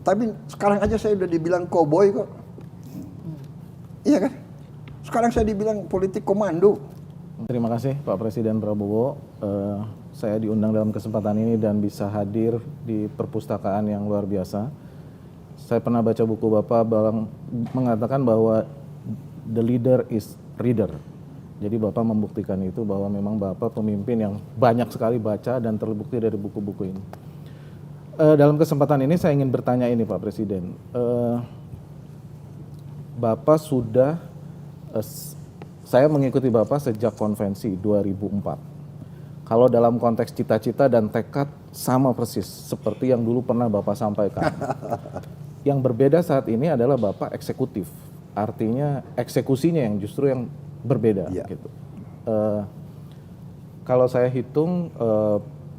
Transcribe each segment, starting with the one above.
Tapi sekarang aja saya udah dibilang koboi kok. Iya kan? Sekarang saya dibilang politik komando. Terima kasih Pak Presiden Prabowo. Saya diundang dalam kesempatan ini dan bisa hadir di perpustakaan yang luar biasa. Saya pernah baca buku Bapak mengatakan bahwa the leader is reader. Jadi Bapak membuktikan itu bahwa memang Bapak pemimpin yang banyak sekali baca dan terbukti dari buku-buku ini. Dalam kesempatan ini saya ingin bertanya ini Pak Presiden. Bapak sudah, saya mengikuti Bapak sejak konvensi 2004. Kalau dalam konteks cita-cita dan tekad sama persis seperti yang dulu pernah Bapak sampaikan. Yang berbeda saat ini adalah Bapak eksekutif. Artinya eksekusinya yang justru yang berbeda. Ya. Gitu. Kalau saya hitung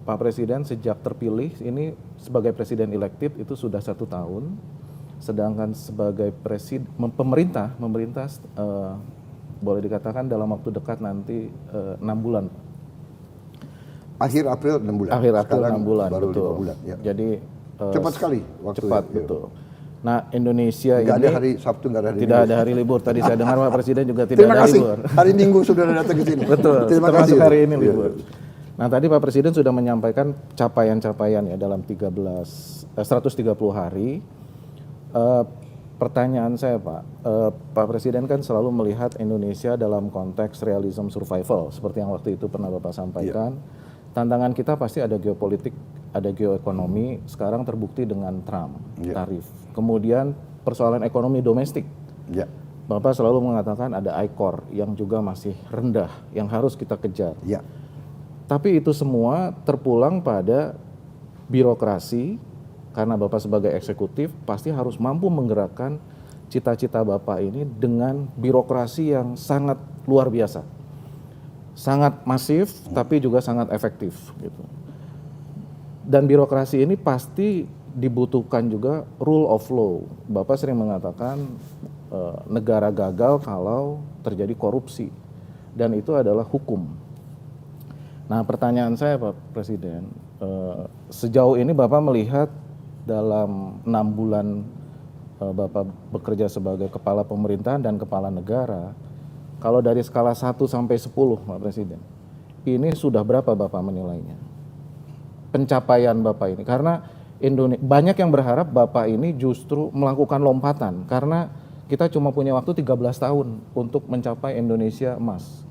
Pak Presiden sejak terpilih ini sebagai presiden elektif itu sudah 1 tahun, sedangkan sebagai pemerintah boleh dikatakan dalam waktu dekat nanti 6 bulan. Akhir April 6 bulan. Akhir April Sekarang 6 bulan, baru betul. 5 bulan. Ya. Jadi cepat sekali waktu cepat, ya. betul. Nah Indonesia Nggak ini ada hari Sabtu, nggak ada hari tidak Minggu. ada hari libur. Tadi saya dengar Pak Presiden juga tidak Terima ada kasih. libur. Hari Minggu sudah datang ke sini. Betul, Terima termasuk kasih. hari ini Iya. libur. Nah tadi Pak Presiden sudah menyampaikan capaian-capaian ya dalam 130 hari. Pertanyaan saya Pak Presiden kan selalu melihat Indonesia dalam konteks realism survival seperti yang waktu itu pernah Bapak sampaikan. Tantangan kita pasti ada geopolitik, ada geoekonomi, sekarang terbukti dengan Trump, tarif. Kemudian persoalan ekonomi domestik. Ya. Bapak selalu mengatakan ada ICOR yang juga masih rendah, yang harus kita kejar. Ya. Tapi itu semua terpulang pada birokrasi, karena Bapak sebagai eksekutif pasti harus mampu menggerakkan cita-cita Bapak ini dengan birokrasi yang sangat luar biasa. Sangat masif, tapi juga sangat efektif. Gitu. Dan birokrasi ini pasti dibutuhkan juga rule of law. Bapak sering mengatakan negara gagal kalau terjadi korupsi. Dan itu adalah hukum. Nah pertanyaan saya Pak Presiden, sejauh ini Bapak melihat dalam 6 bulan Bapak bekerja sebagai kepala pemerintahan dan kepala negara, kalau dari skala 1 sampai 10 Pak Presiden, ini sudah berapa Bapak menilainya? Pencapaian Bapak ini, karena banyak yang berharap Bapak ini justru melakukan lompatan, karena kita cuma punya waktu 13 tahun untuk mencapai Indonesia emas.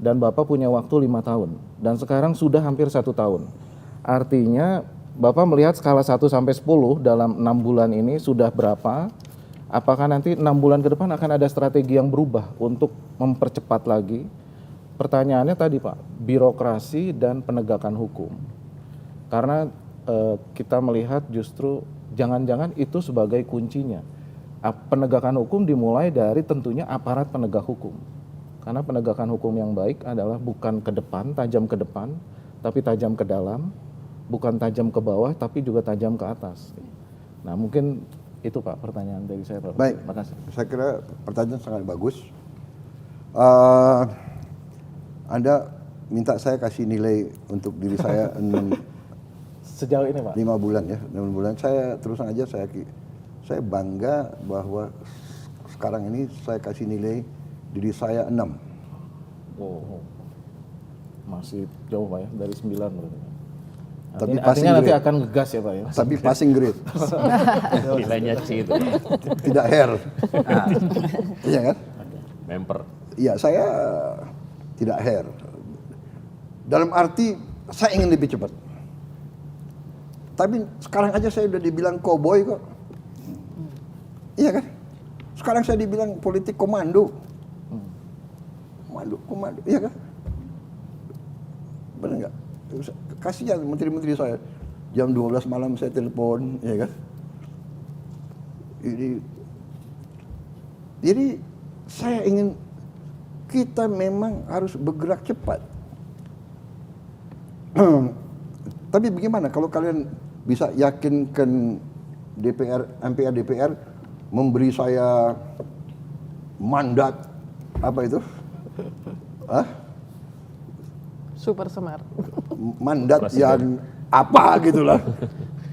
Dan Bapak punya waktu 5 tahun, dan sekarang sudah hampir 1 tahun. Artinya Bapak melihat skala 1 sampai 10 dalam 6 bulan ini sudah berapa? Apakah nanti 6 bulan ke depan akan ada strategi yang berubah untuk mempercepat lagi? Pertanyaannya tadi Pak, birokrasi dan penegakan hukum. Karena kita melihat justru jangan-jangan itu sebagai kuncinya. Penegakan hukum dimulai dari tentunya aparat penegak hukum. Karena penegakan hukum yang baik adalah bukan ke depan, tajam ke depan, tapi tajam ke dalam, bukan tajam ke bawah, tapi juga tajam ke atas. Nah mungkin itu Pak pertanyaan dari saya Pak. Baik, Terima kasih. saya kira pertanyaan sangat bagus. Anda minta saya kasih nilai untuk diri saya Sejauh ini Pak? 5 bulan ya, 6 bulan. Saya terus aja saya bangga bahwa sekarang ini saya kasih nilai diri saya 6. Oh, masih jauh Pak ya, dari 9 berarti. Tapi Artinya nanti akan ngegas ya Pak ya? Tapi passing grade. Nilainya C itu. Tidak hair. Iya kan? Member. Iya, saya tidak hair. Dalam arti saya ingin lebih cepat. Tapi sekarang aja saya udah dibilang koboi kok. Iya kan? Sekarang saya dibilang politik komando. Komando, iya kan? Benar nggak? Kasihan menteri-menteri saya. Jam 12 malam saya telepon, ya kan? Jadi saya ingin kita memang harus bergerak cepat. Tapi bagaimana kalau kalian bisa yakinkan MPR DPR memberi saya mandat apa itu? Super Semar. Mandat yang apa gitulah.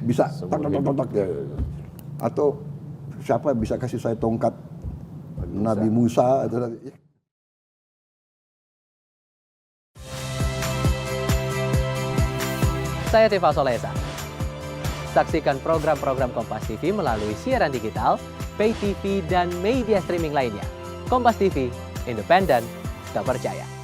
Bisa tak ya. Atau siapa bisa kasih saya tongkat Nabi Musa atau Nabi... Saya Tifa Solesa. Saksikan program-program Kompas TV melalui siaran digital, pay TV, dan media streaming lainnya. Kompas TV, independen, terpercaya.